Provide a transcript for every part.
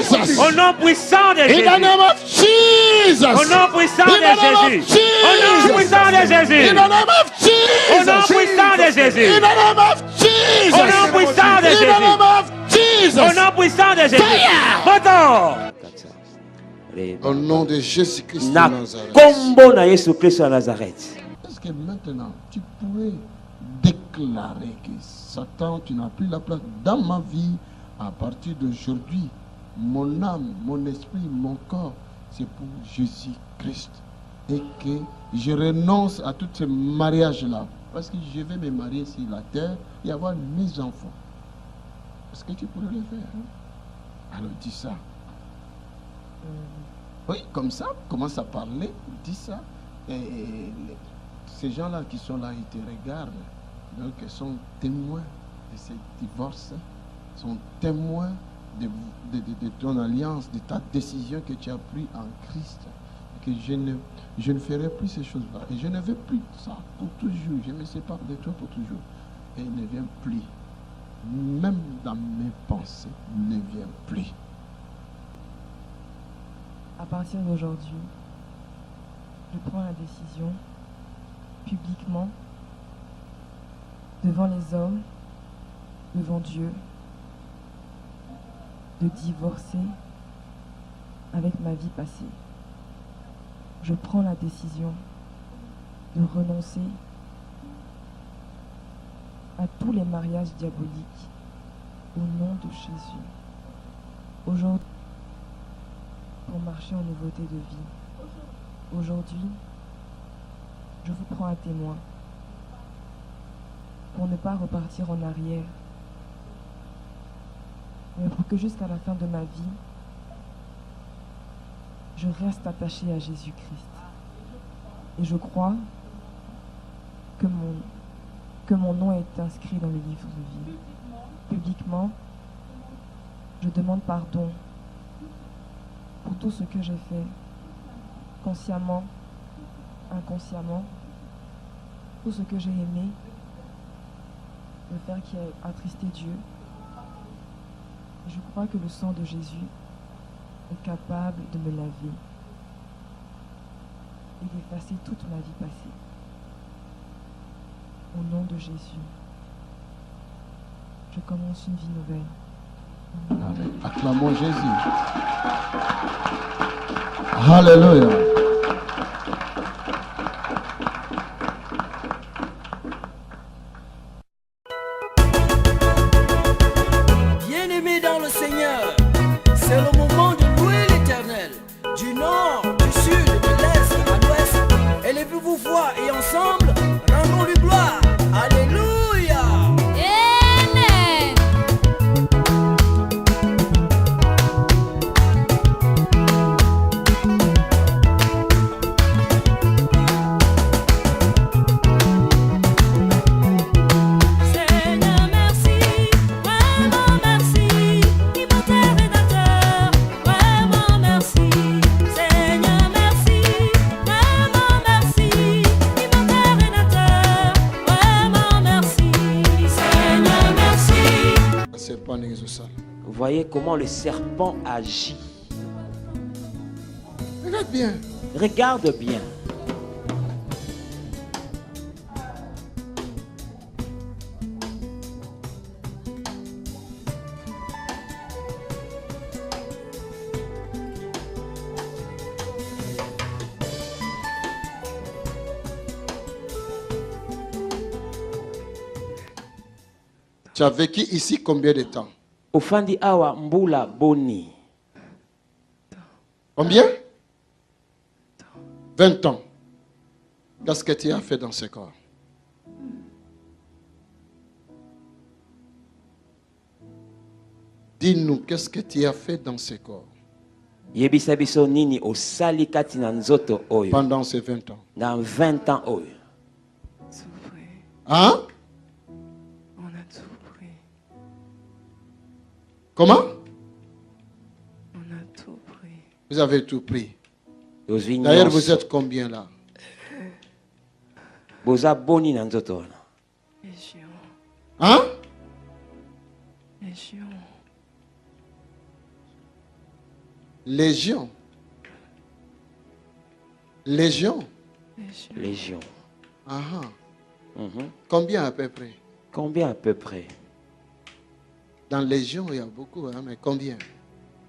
Jesus. Au nom puissant de In Jésus. the name of Jesus. Au nom puissant In de the name of Jésus. Au nom Jesus. puissant de Jésus. In the name of Au nom Jesus. puissant de Jésus. In the name of Jesus. Au nom puissant de In the Jésus. name of Jesus. Au nom puissant de Jésus. Fire. Moto. Au nom de Jésus-Christ de Na Nazareth. kombo na Yesu Christ de Nazareth. Est-ce que maintenant tu pourrais déclarer que Satan, tu n'as plus la place dans ma vie à partir d'aujourd'hui? Mon âme, mon esprit, mon corps, c'est pour Jésus-Christ. Et que je renonce à tous ces mariages-là. Parce que je vais me marier sur la terre et avoir mes enfants. Est-ce que tu pourrais le faire? Alors dis ça. Oui, comme ça, commence à parler, dis ça. Et ces gens-là qui sont là, ils te regardent. Donc, ils sont témoins de ces divorces, sont témoins de ton alliance, de ta décision que tu as prise en Christ. Que je ne ferai plus ces choses-là. Et je ne veux plus ça pour toujours. Je me sépare de toi pour toujours. Et il ne vient plus. Même dans mes pensées, il ne vient plus. À partir d'aujourd'hui, je prends la décision publiquement, devant les hommes, devant Dieu, de divorcer avec ma vie passée. Je prends la décision de renoncer à tous les mariages diaboliques au nom de Jésus. Aujourd'hui, pour marcher en nouveauté de vie. Aujourd'hui, je vous prends à témoin pour ne pas repartir en arrière, mais pour que jusqu'à la fin de ma vie, je reste attaché à Jésus-Christ. Et je crois que mon nom est inscrit dans le livre de vie. Publiquement, je demande pardon pour tout ce que j'ai fait, consciemment, inconsciemment, tout ce que j'ai aimé, de faire qui a attristé Dieu. Et je crois que le sang de Jésus est capable de me laver et d'effacer toute ma vie passée. Au nom de Jésus, je commence une vie nouvelle. Acclamons Jésus. Alléluia. Bien-aimés dans le Seigneur, c'est le moment de louer l'Éternel. Du nord, du sud, de l'est à l'ouest, élevez-vous voix et ensemble, rendons-lui gloire. Alléluia. Vous voyez comment le serpent agit. Regarde bien. Regarde bien. Tu as vécu ici combien de temps? Ofandi awa mbula boni. Combien? 20 ans. Qu'est-ce que tu as fait dans ce corps? Dis-nous, qu'est-ce que tu as fait dans ce corps? Yebisa biso nini osali kati na nzoto oyo. Pendant ces 20 ans. Dans 20 ans oyo. Hein? On a tout pris. Comment? On a tout pris. Vous avez tout pris. D'ailleurs, vous êtes combien là? Boza boni na nzoto wana. Légion. Hein? Légion. Légion. Légion. Légion. Ah, Combien à peu près? Combien à peu près? Dans Légion, il y a beaucoup, hein, mais combien?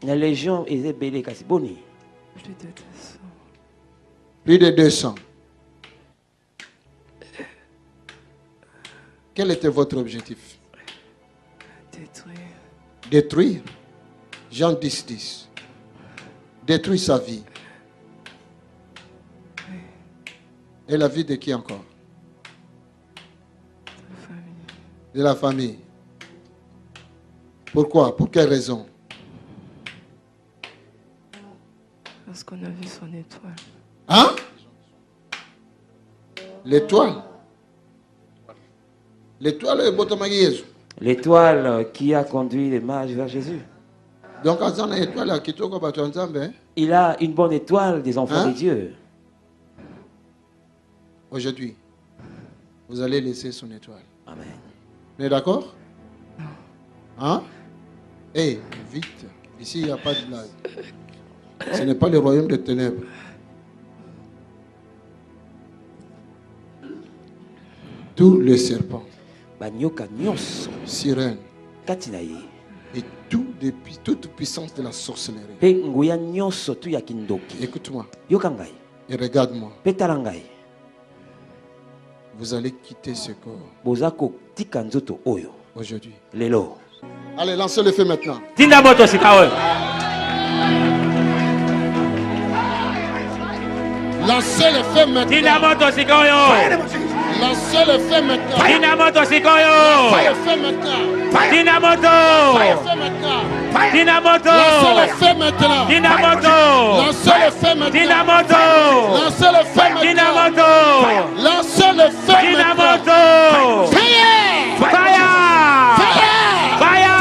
La Légion est belle kasi boni. Plus de 200. Plus de 200. Quel était votre objectif? Détruire. Détruire. Jean 10, 10. Détruire sa vie. Et la vie de qui encore? La famille. De la famille. Pourquoi? Pour quelle raison? Parce qu'on a vu son étoile. Hein? L'étoile. L'étoile est Botomagi Jésus. L'étoile qui a conduit les mages vers Jésus. Donc, quand on a une étoile qui tourne comme ensemble, Il a une bonne étoile des enfants de Dieu. aujourd'hui, vous allez laisser son étoile. Amen. Vous êtes d'accord? Hein? Eh, vite. Ici, il n'y a pas de blague. Ce n'est pas le royaume des ténèbres. Tous les serpents, Banyoka nyonso sirènes kati na ye. et toute puissance de la sorcellerie. Pe nguya nyonso tu ya kindoki. Écoute-moi Yoka ngai. et regarde-moi. Pe tala ngai. Vous allez quitter ce corps Boza kotika nzoto oyo. aujourd'hui. Lelo. Allez, lancez le feu maintenant. Tinda moto sika oyo. Lancez le feu Tinda maintenant. moto sika oyo. Lancez le feu maintenant. Tinda moto sika oyo. Lancez le feu maintenant. Tinda moto. Lancez le feu maintenant. Tinda moto. Lancez le feu maintenant. Tinda moto. Lancez le feu maintenant. Tinda moto. Lancez le feu Tinda maintenant. moto. Lancez le feu Tinda maintenant. moto. Fire! Fire! Fire! Fire!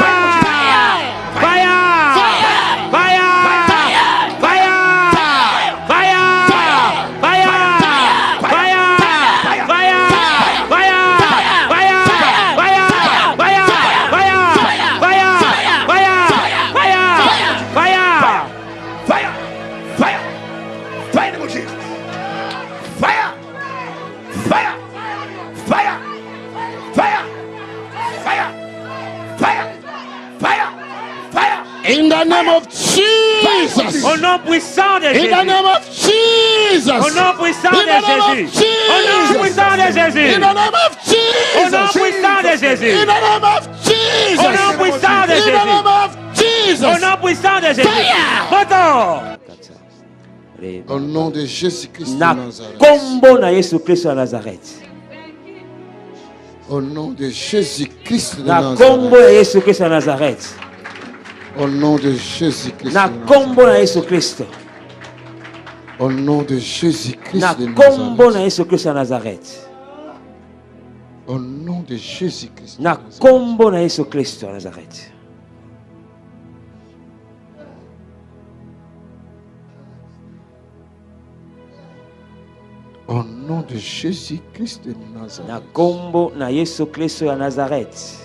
In the name of Jesus. Au nom puissant de In Jésus. the name of Jesus. Au nom puissant In de the name of Jésus. Au nom Jesus. puissant de Jésus. In the name of Au nom Jesus. puissant de Jésus. In the name of Jesus. Au nom puissant de In the Jésus. name of Jesus. Au nom puissant de Jésus. Fire! Moto. Au nom de Jésus-Christ de Na Nazareth. kombo na Yesu Kristo ya Nazareth. Au nom de Jésus-Christ de Na Nazareth. kombo ya Yesu Kristo ya Nazareth. Au nom de Jésus-Christ. Na de Nazareth. kombo na Yesu Kristo. Au nom de Jésus-Christ Na de kombo Nazareth. na Yesu Kristo ya Nazareth. Au nom de Jésus-Christ. de Na Nazareth. kombo na Yesu Kristo ya Nazareth. Au nom de Jésus-Christ de Nazareth. Na kombo na Yesu Kristo ya Nazareth.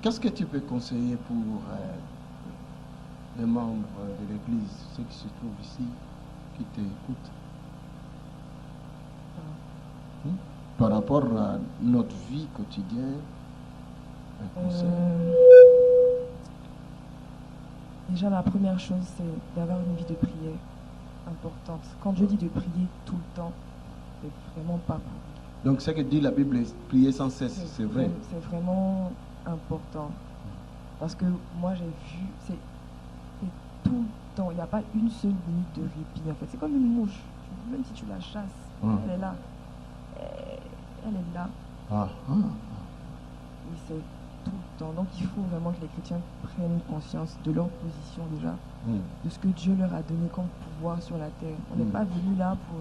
Qu'est-ce que tu peux conseiller pour les membres de l'Église, ceux qui se trouvent ici, qui t'écoutent, par rapport à notre vie quotidienne? Un conseil. Déjà, la première chose, c'est d'avoir une vie de prière importante. Quand je dis de prier tout le temps, c'est vraiment pas pour. Donc, ce que dit la Bible, est prier sans cesse, c'est vrai. C'est vraiment important. Parce que moi, j'ai vu, c'est tout le temps. Il n'y a pas une seule minute de répit, en fait. C'est comme une mouche. Même si tu la chasses, elle est là. Elle est là. Et c'est tout le temps. Donc, il faut vraiment que les chrétiens prennent conscience de leur position déjà, de ce que Dieu leur a donné comme pouvoir sur la terre. On n'est pas venu là pour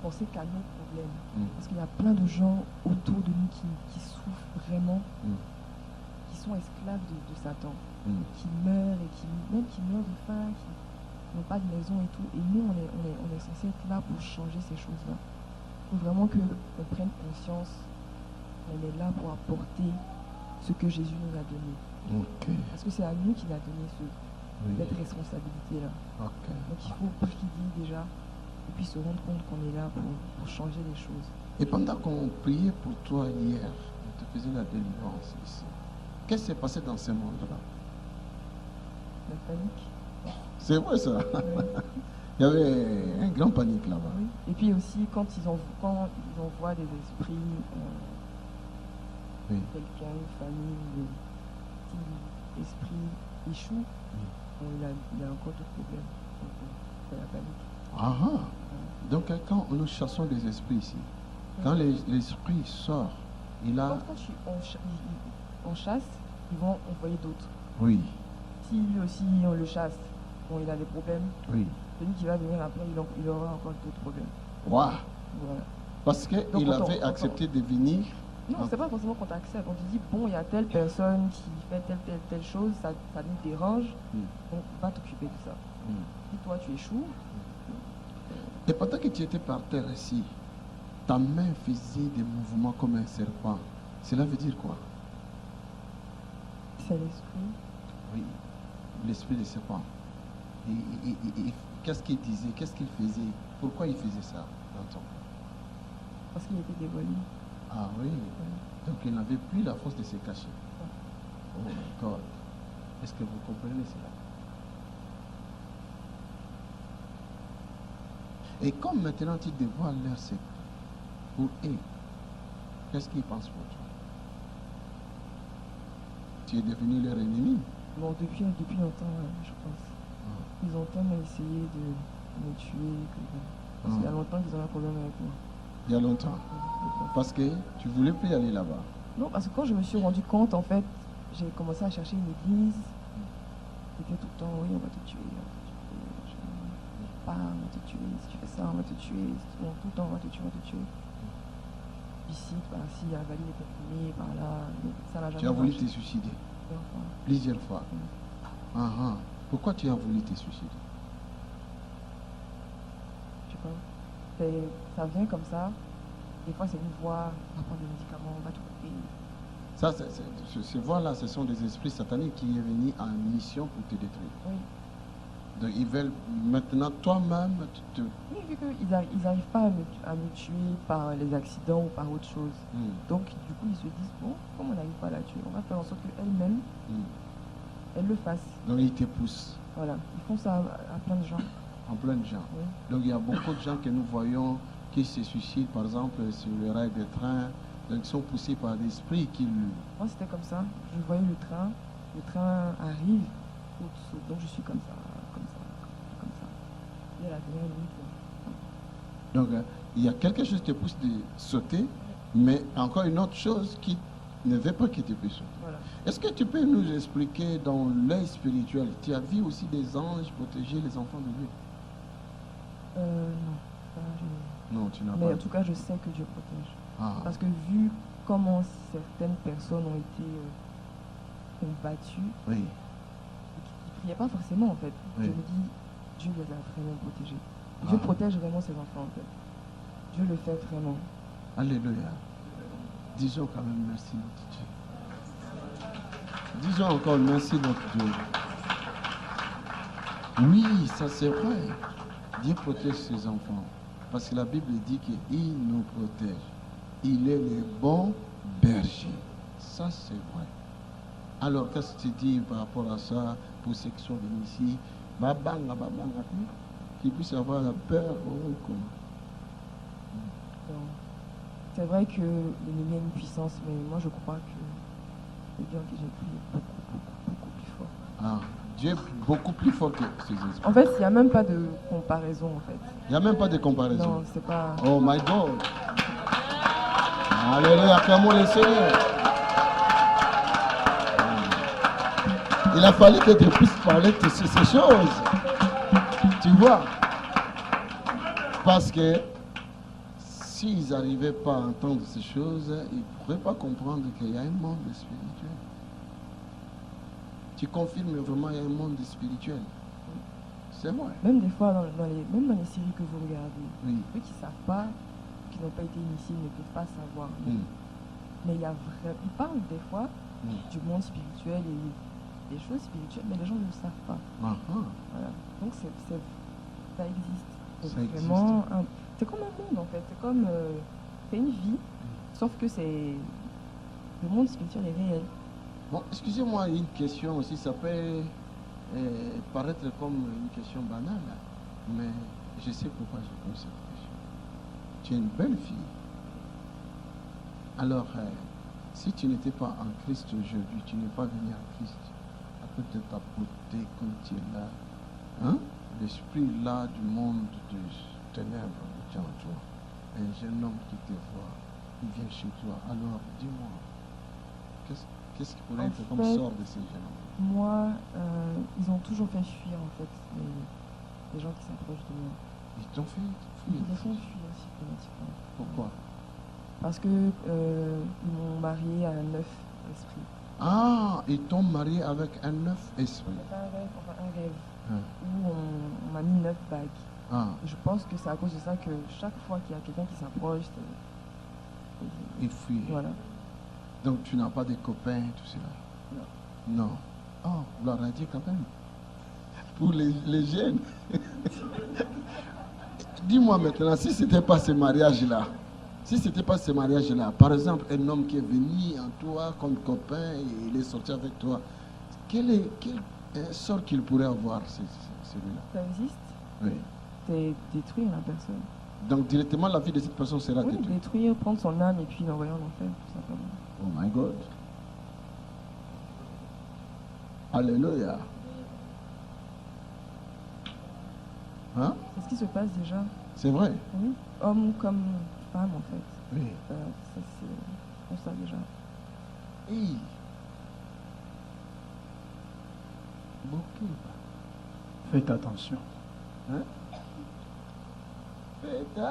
penser qu'à nos problèmes. Parce qu'il y a plein de gens autour de nous qui souffrent vraiment, qui sont esclaves de Satan, qui meurent et qui meurent de faim, qui n'ont pas de maison et tout. Et nous, on est censé être là pour changer ces choses-là. Il faut vraiment qu'on prenne conscience. On est là pour apporter ce que Jésus nous a donné. Ok. Parce que c'est à nous qu'il a donné cette responsabilité-là. Ok. Donc il faut prier déjà et puis se rendre compte qu'on est là pour changer les choses. Et pendant qu'on priait pour toi hier, on te faisait la délivrance ici. Qu'est-ce qui s'est passé dans ce monde-là? La panique. C'est vrai ça. Oui. Il y avait un grand panique là-bas. Oui. Et puis aussi quand ils envoient des esprits, Oui. quelqu'un, une famille, si l'esprit échoue, bon, il a encore d'autres problèmes. Donc c'est la panique. Ah ah. Donc quand nous chassons des esprits ici, quand l'esprit sort, il a... Quand on chasse, ils vont envoyer d'autres. Oui. Si lui aussi on le chasse, bon, il a des problèmes, Oui. celui qui va venir après, il aura encore d'autres problèmes. Waouh. Voilà. Parce qu'il avait accepté de venir. Non, c'est pas forcément qu'on t'accepte. On te dit, bon, il y a telle personne qui fait telle chose, ça nous dérange, donc va t'occuper de ça. Si toi tu échoues. Et pendant que tu étais par terre ici, ta main faisait des mouvements comme un serpent. Cela veut dire quoi? C'est l'esprit. Oui, l'esprit de serpent. Et qu'est-ce qu'il disait? Qu'est-ce qu'il faisait? Pourquoi il faisait ça dans ton corps? Parce qu'il était dévolu. Ah oui. Donc il n'avait plus la force de se cacher. Oh my God. Est-ce que vous comprenez cela? Et comme maintenant tu dévoiles leur secret, pour eux, qu'est-ce qu'ils pensent pour toi? Tu es devenu leur ennemi? Bon, depuis longtemps, je pense. Ils ont tellement essayé de me tuer. Parce qu'il y a longtemps qu'ils ont un problème avec moi. Il y a longtemps? Parce que tu voulais plus aller là-bas? Non, parce que quand je me suis rendu compte, en fait, j'ai commencé à chercher une église. C'était tout le temps, oui, on va te tuer, on va te tuer. On va te tuer, si tu fais ça, on va te tuer. Bon, tout le temps, on va te tuer, on va te tuer. Ici, par-ci, à Valine est comprimée, par-là. Ça n'a jamais Tu as voulu marché. te suicider? Plusieurs fois. Plusieurs fois. Ah, ah. Pourquoi tu as voulu te suicider? Je sais pas. Ça vient comme ça. Des fois, c'est une voix, on va prendre des médicaments, on va te couper. Ça, ces voix-là, ce sont des esprits sataniques qui sont venus en mission pour te détruire. Oui. Donc, ils veulent maintenant toi-même Oui, vu qu'ils n'arrivent pas à me tuer par les accidents ou par autre chose. Donc, du coup, ils se disent, bon, comme on n'arrive pas à la tuer, on va faire en sorte qu'elle-même, elle le fasse. Donc, ils te poussent. Voilà. Ils font ça à plein de gens. En plein de gens. Oui. Donc, il y a beaucoup de gens que nous voyons qui se suicident, par exemple, sur le rail de train. Donc, ils sont poussés par des esprits qui... Moi, c'était comme ça. Je voyais le train arrive, donc je suis comme ça. Il y a la dernière minute. Donc, il y a quelque chose qui te pousse de sauter, mais encore une autre chose qui ne veut pas que tu puisses sauter. Voilà. Est-ce que tu peux nous expliquer dans l'œil spirituel, tu as vu aussi des anges protéger les enfants de Dieu? Non. Non, tu n'as pas. Mais en tout cas, je sais que Dieu protège. Ah. Parce que vu comment certaines personnes ont été combattues, Oui. et qui ne priaient pas forcément en fait, Oui. je me dis, Dieu les a vraiment protégés. Dieu protège vraiment ses enfants en fait. Dieu le fait vraiment. Alléluia. Disons quand même merci notre Dieu. Disons encore merci notre Dieu. Oui, ça c'est vrai. Dieu protège ses enfants. Parce que la Bible dit qu'il nous protège. Il est le bon berger. Ça c'est vrai. Alors qu'est-ce que tu dis par rapport à ça pour ceux qui sont venus ici? Babanga, qui puissent avoir la peur. C'est vrai que l'ennemi a une puissance, mais moi je crois que le Dieu que j'ai prié est beaucoup plus fort. Ah, Dieu est beaucoup plus fort que ces esprits. En fait, il n'y a même pas de comparaison en fait. Il n'y a même pas de comparaison. Non, c'est pas... Oh my God. Alléluia, acclamons le Seigneur. Il a fallu que tu puisses parler de ces choses. Tu vois? Parce que s'ils n'arrivaient pas à entendre ces choses, ils ne pourraient pas comprendre qu'il y a un monde spirituel. Tu confirmes vraiment qu'il y a un monde spirituel. C'est vrai. Même des fois, même dans les séries que vous regardez, Oui. ceux qui ne savent pas, qui n'ont pas été initiés, ne peuvent pas savoir. Mais il y a ils parlent des fois, du monde spirituel et des choses spirituelles, mais les gens ne le savent pas. Voilà. Donc ça existe. Ça existe. Vraiment, c'est comme un monde en fait, c'est une vie, sauf que le monde spirituel est réel. Bon, excusez-moi, une question aussi, ça peut paraître comme une question banale, mais je sais pourquoi je pose cette question. Tu es une belle fille. Alors, si tu n'étais pas en Christ aujourd'hui, tu n'es pas venu en Christ, à cause de ta beauté comme tu es là, hein? L'esprit là du monde de ténèbres qui est en toi, un jeune homme qui te voit, il vient chez toi. Alors, dis-moi, qu'est-ce qui pourrait être comme sort de ces jeunes hommes? Moi, ils ont toujours fait fuir en fait les gens qui s'approchent de moi. Ils t'ont fait fuir? Ils les font fuir systématiquement. Pourquoi? Parce que ils m'ont marié à un neuf esprit. Ah, ils t'ont marié avec un neuf esprit. C'est un rêve Hein. où on m'a mis 9 bagues. Ah, Et je pense que c'est à cause de ça que chaque fois qu'il y a quelqu'un qui s'approche, ils fuient. voilà. Donc tu n'as pas de copains, tout cela? Non. Oh, gloire à Dieu quand même. Pour les jeunes. Dis-moi maintenant, si ce n'était pas ce mariage-là, par exemple, un homme qui est venu en toi comme copain et il est sorti avec toi, quel sort qu'il pourrait avoir celui-là? Ça existe. Oui. C'est détruire la personne. Donc directement la vie de cette personne sera Oui, détruite. détruire, prendre son âme et puis l'envoyer en enfer, tout simplement. Oh my God. Alléluia. Hein? C'est ce qui se passe déjà. C'est vrai? Oui. Homme comme femme en fait. Oui. Ça c'est comme ça déjà. Hey. Beaucoup. Faites attention. Hein? Faites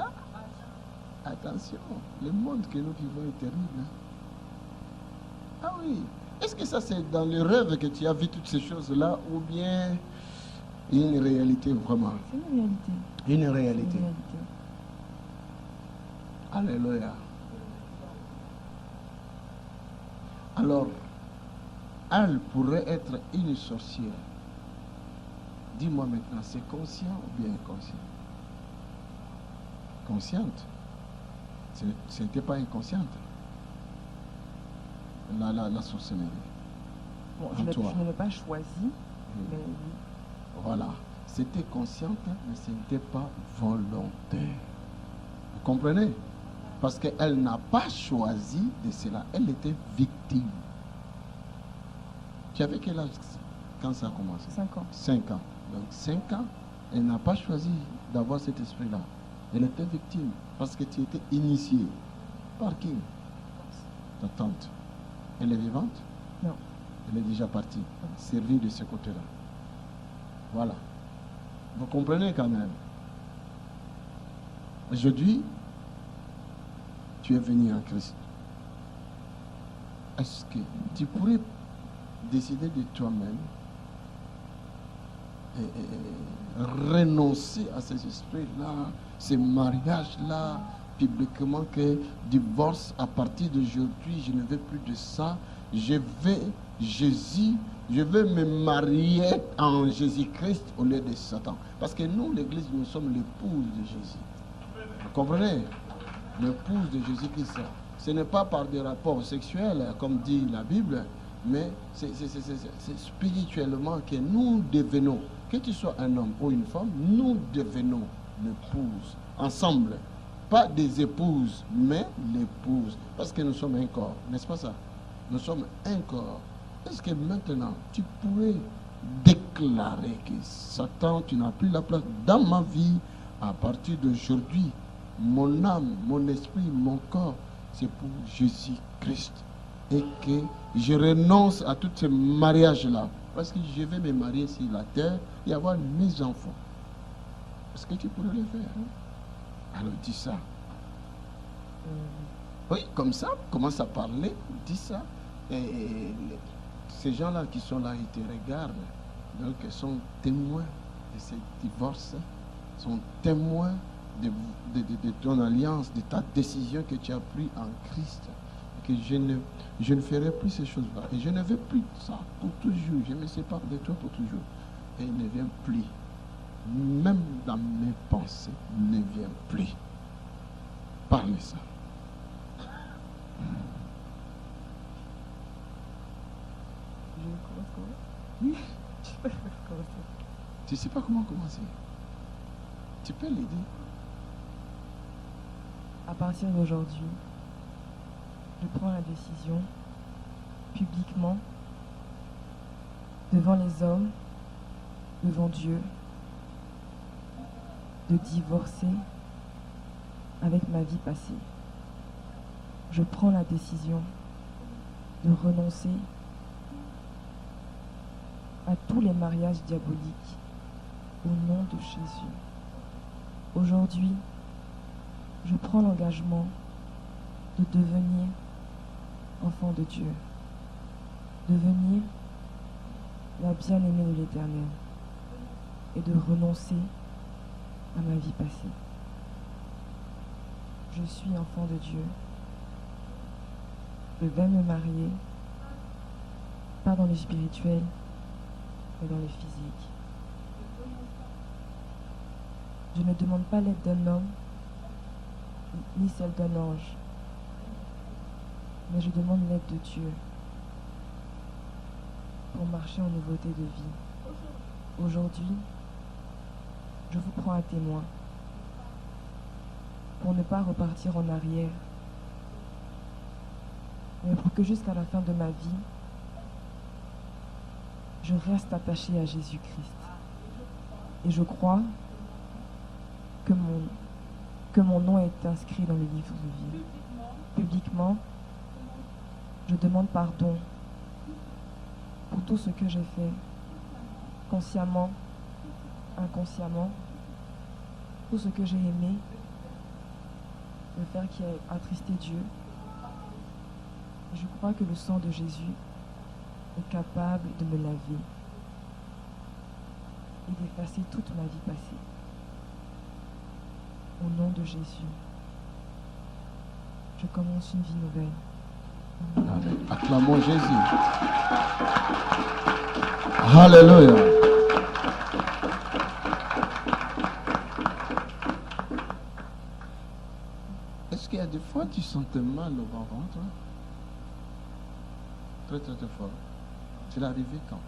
attention. Le monde que nous vivons est terrible. Hein? Ah oui. Est-ce que ça c'est dans le rêve que tu as vu toutes ces choses-là ou bien une réalité vraiment? C'est une réalité. Une C'est réalité. une réalité. Alléluia. Alors, elle pourrait être une sorcière. Dis-moi maintenant, c'est conscient ou bien inconscient? Consciente. Ce n'était pas inconsciente. La sorcellerie. Bon, En je toi. ne l'ai pas choisi, mais oui. Voilà. C'était consciente, mais ce n'était pas volontaire. Vous comprenez? Parce qu'elle n'a pas choisi de cela. Elle était victime. Tu avais quel âge quand ça a commencé? 5 ans. 5 ans. Donc 5 ans, elle n'a pas choisi d'avoir cet esprit-là. Elle était victime parce que tu étais initié. Par qui? Ta tante. Elle est vivante? Non. Elle est déjà partie. Servie de ce côté-là. Voilà. Vous comprenez quand même? Aujourd'hui, tu es venu en Christ. Est-ce que tu pourrais décider de toi-même et renoncer à ces esprits-là, ces mariages-là, publiquement, que divorce à partir d'aujourd'hui, je ne veux plus de ça, je veux me marier en Jésus-Christ au lieu de Satan. Parce que nous, l'Église, nous sommes l'épouse de Jésus. Vous comprenez? L'épouse de Jésus-Christ. Ce n'est pas par des rapports sexuels, comme dit la Bible, mais c'est spirituellement que nous devenons, que tu sois un homme ou une femme, nous devenons l'épouse, ensemble. Pas des épouses, mais l'épouse. Parce que nous sommes un corps, n'est-ce pas ça? Nous sommes un corps. Est-ce que maintenant, tu pourrais déclarer que Satan, tu n'as plus la place dans ma vie à partir d'aujourd'hui? Mon âme, mon esprit, mon corps, c'est pour Jésus-Christ. Et que je renonce à tous ces mariages-là. Parce que je vais me marier sur la terre et avoir mes enfants. Est-ce que tu pourrais le faire? Alors dis ça. Oui, comme ça, commence à parler, dis ça. Et ces gens-là qui sont là, ils te regardent. Donc, ils sont témoins de ces divorces, sont témoins de ton alliance, de ta décision que tu as prise en Christ. que je ne ferai plus ces choses-là. Et je ne veux plus ça pour toujours. Je me sépare de toi pour toujours. Et il ne vient plus. Même dans mes pensées, il ne vient plus. Parlez ça. Je commence comment? Oui. Je sais pas comment commencer. Tu ne sais pas comment commencer. Tu peux l'aider. À partir d'aujourd'hui, je prends la décision, publiquement, devant les hommes, devant Dieu, de divorcer avec ma vie passée. Je prends la décision de renoncer à tous les mariages diaboliques au nom de Jésus. Aujourd'hui, je prends l'engagement de devenir enfant de Dieu, devenir la bien-aimée de l'Éternel et de renoncer à ma vie passée. Je suis enfant de Dieu. Je vais me marier, pas dans le spirituel, mais dans le physique. Je ne demande pas l'aide d'un homme, ni celle d'un ange, mais je demande l'aide de Dieu pour marcher en nouveauté de vie. Aujourd'hui, je vous prends à témoin pour ne pas repartir en arrière, mais pour que jusqu'à la fin de ma vie, je reste attaché à Jésus-Christ. Et je crois que mon nom est inscrit dans le livre de vie. Publiquement, je demande pardon pour tout ce que j'ai fait, consciemment, inconsciemment, tout ce que j'ai aimé, le faire qui a attristé Dieu. Et je crois que le sang de Jésus est capable de me laver et d'effacer toute ma vie passée. Au nom de Jésus, je commence une vie nouvelle. Amen. Acclamons Jésus. Alléluia. Est-ce qu'il y a des fois tu sentais mal au ventre? Très très très fort. C'est arrivé quand?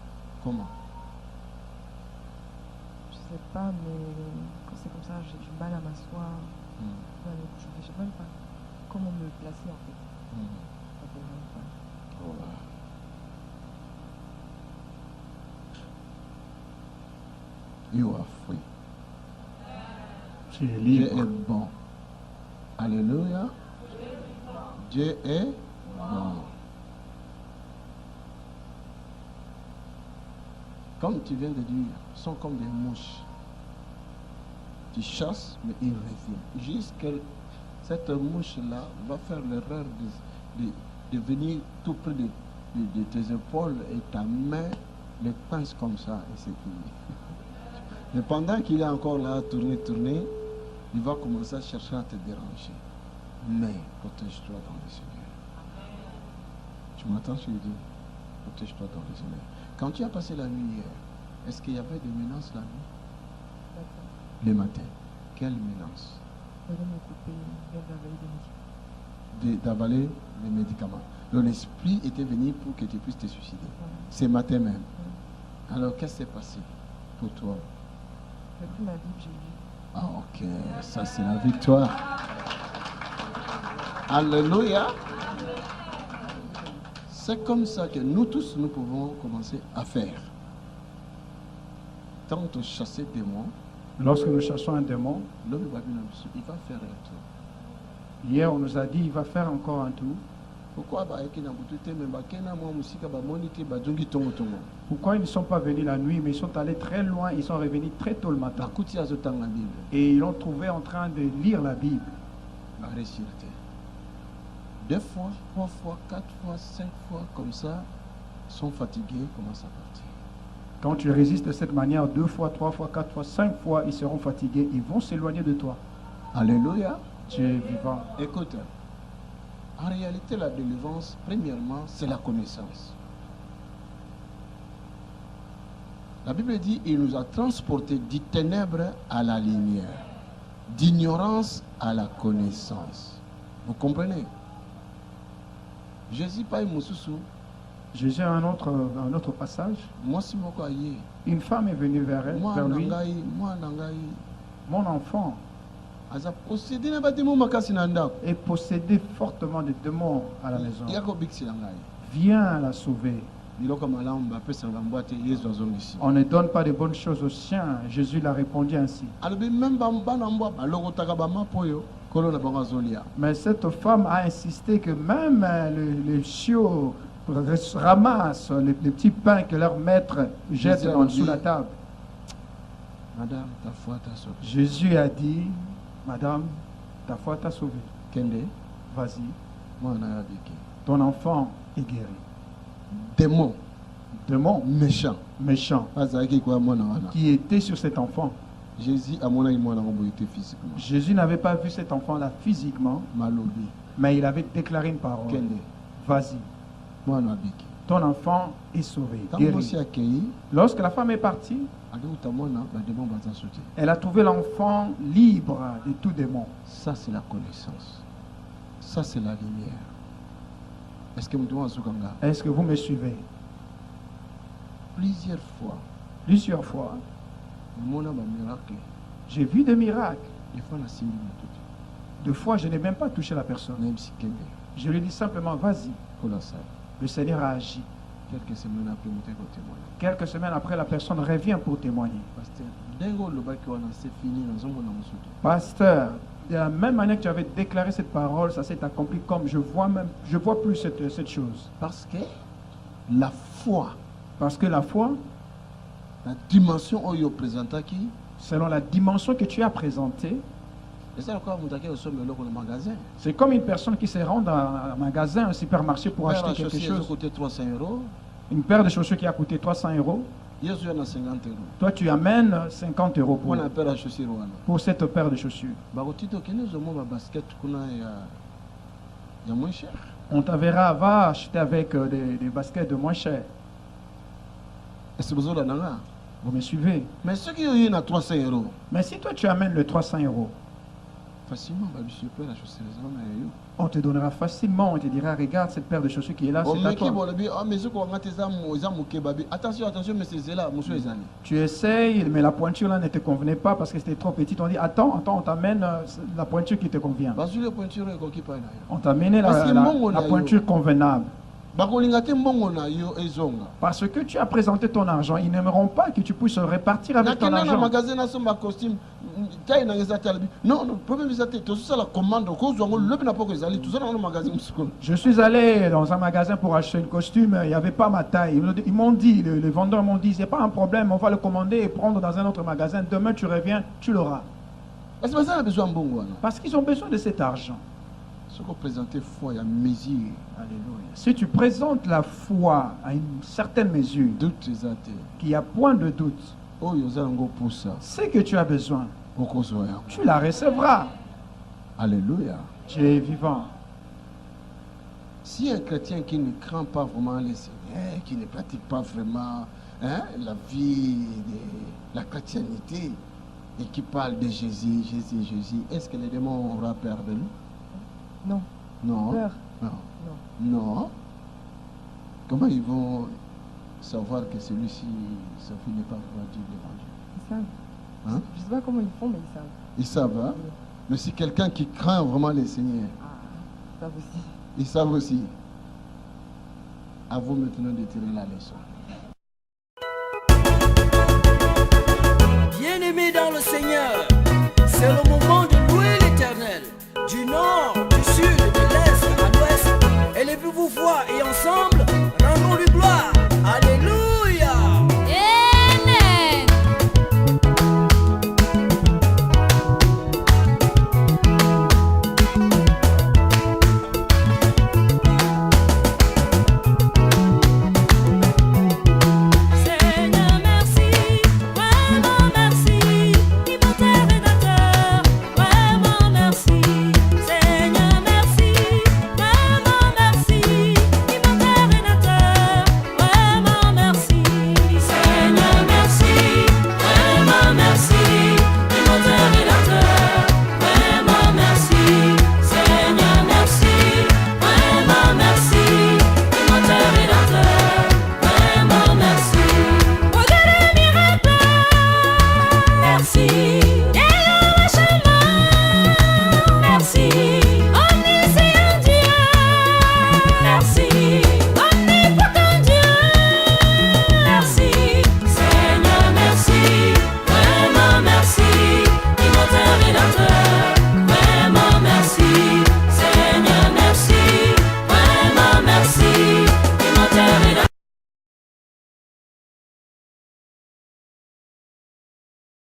Comment? Je sais pas, mais quand c'est comme ça, j'ai du mal à m'asseoir. Je ne sais même pas comment me placer en fait. Ça fait même pas. Voilà. You are free. Tu es Dieu libre. est bon. Alléluia. Dieu est bon. Comme tu viens de dire, ils sont comme des mouches. Tu chasses, mais ils reviennent. Jusqu'à cette mouche-là va faire l'erreur de venir tout près de tes épaules et ta main les pince comme ça et c'est fini. Mais pendant qu'il est encore là à tourner, il va commencer à chercher à te déranger. Mais protège-toi dans le Seigneur. Tu m'entends ce que je dis? Protège-toi dans le Seigneur. Quand tu as passé la nuit hier, est-ce qu'il y avait des menaces la nuit? D'accord. Le matin. Quelle menace? Je vais me couper, je vais avaler des médicaments. D'avaler les médicaments. Donc l'esprit était venu pour que tu puisses te suicider. Voilà. C'est matin même. Alors qu'est-ce qui s'est passé pour toi? J'ai pris ma Bible, j'ai lu. Ah ok, ça c'est la victoire. Alléluia. C'est comme ça que nous tous, nous pouvons commencer à faire. Tant de chasser des démons, Lorsque nous chassons un démon, l'homme va venir, il va faire un tour. hier on nous a dit il va faire encore un tour. Pourquoi Pourquoi ils ne sont pas venus la nuit, mais ils sont allés très loin, ils sont revenus très tôt le matin. Et ils l'ont trouvé en train de lire la Bible. 2 fois, 3 fois, 4 fois, 5 fois, comme ça, sont fatigués, commencent à partir. Quand tu résistes de cette manière 2 fois, 3 fois, 4 fois, 5 fois, ils seront fatigués, ils vont s'éloigner de toi. Alléluia. Tu es vivant. Écoute, En réalité, la délivrance, premièrement, c'est la connaissance. La Bible dit qu'il nous a transportés du ténèbre à la lumière, d'ignorance à la connaissance. Vous comprenez? Jésus pas Moussousou. Jésus a un autre passage. Une femme est venue vers lui. Mon enfant est possédé fortement de démons à la maison. Viens la sauver. On ne donne pas de bonnes choses aux chiens. Jésus l'a répondu ainsi. Mais cette femme a insisté que même les chiots ramassent les petits pains que leur maître jette sous la table. Madame, ta foi t'a sauvé. Jésus a dit, Madame, ta foi t'a sauvé. Vas-y. Ton enfant est guéri. Démon. Démon. Méchant. Méchant. Qui était sur cet enfant. Jésus n'avait pas vu cet enfant-là physiquement, mais il avait déclaré une parole. Vas-y. Ton enfant est sauvé, guéri. Lorsque la femme est partie, elle a trouvé l'enfant libre de tout démon. Ça, c'est la connaissance. Ça, c'est la lumière. Est-ce que vous me suivez? Plusieurs fois, j'ai vu des miracles. Deux fois, je n'ai même pas touché la personne. Je lui ai dit simplement, vas-y. Le Seigneur a agi. Quelques semaines après, la personne revient pour témoigner. Pasteur, de la même manière que tu avais déclaré cette parole, ça s'est accompli comme je vois plus cette chose. Parce que la foi, la dimension où il présente qui, selon la dimension que tu as présentée, c'est comme une personne qui se rend dans un magasin, un supermarché pour acheter quelque chose. Une paire de chaussures qui a coûté 300 €. Toi, tu amènes 50 € pour cette paire de chaussures. On t'enverra, va acheter avec des baskets de moins cher. Vous me suivez? Mais ceux qui ont 300 €. Mais si toi tu amènes le 300 €, on te donnera facilement, on te dira, regarde cette paire de chaussures qui est là, c'est à toi. Attention, mais c'est là, tu essayes, mais la pointure là ne te convenait pas parce que c'était trop petite. On dit, attends, on t'amène la pointure qui te convient. On t'a amené la pointure convenable. Parce que tu as présenté ton argent, ils n'aimeront pas que tu puisses repartir avec ton argent. Je suis allé dans un magasin pour acheter un costume, il n'y avait pas ma taille. Ils m'ont dit, les vendeurs m'ont dit, c'est pas un problème, on va le commander et prendre dans un autre magasin. Demain tu reviens, tu l'auras. Parce qu'ils ont besoin de cet argent. Si tu présentes la foi à une certaine mesure, qu'il n'y a point de doute, c'est que tu as besoin, tu la recevras. Alléluia. Tu es vivant. Si un chrétien qui ne craint pas vraiment le Seigneur, qui ne pratique pas vraiment la vie de la chrétienté et qui parle de Jésus, est-ce que les démons auront peur de lui? Non. Non. Peur. Non. Non. Non. Comment ils vont savoir que celui-ci, sa fille n'est pas vraiment Dieu devant Dieu? Ils savent. Hein? Je ne sais pas comment ils font, mais ils savent. Ils savent, hein? Oui. Mais c'est quelqu'un qui craint vraiment le Seigneur. Ils savent aussi. Ils savent aussi. À vous maintenant de tirer la leçon.